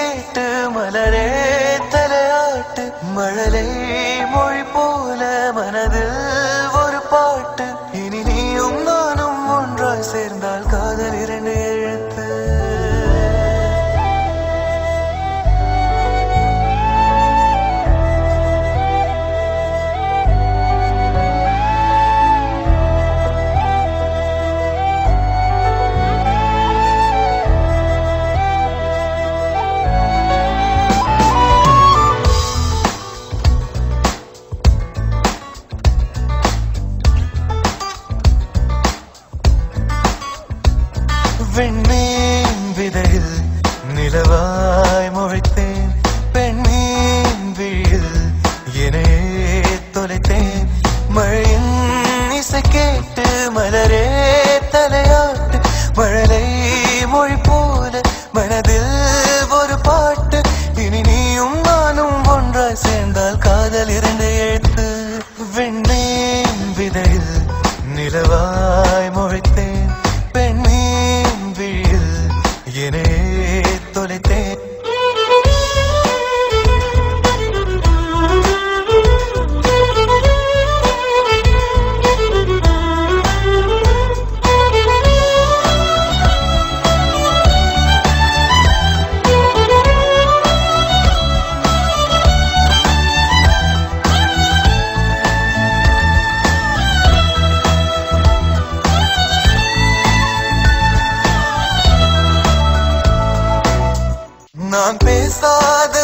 கேட்டு மலரே தலையாட்டு மழலை மொழி போல மனதில் ஒரு பாட்டு இனி நீயும் நானும் ஒன்றாய் சேர்ந்தால் காதல் இரண்டு எழுத்து வெண்மீன் விதையில் நிலவாய் முளைத்தேன் பெண்மீன் விழியில் என்னையே தொலைத்தேன் மழையின் இசை கேட்டு மலரே தலையாட்டு மழலை மொழி போல மனதில் ஒரு பாட்டு இனி நீயும் நானும் ஒன்றாய் சேர்ந்தால் காதல் இரண்டு எழுத்து வெண்மீன் விதையில் நிலவாய் முளைத்தேன் பெண்மீன் விழியில் என்னையே தொலைத்தேன் நான் பேசாத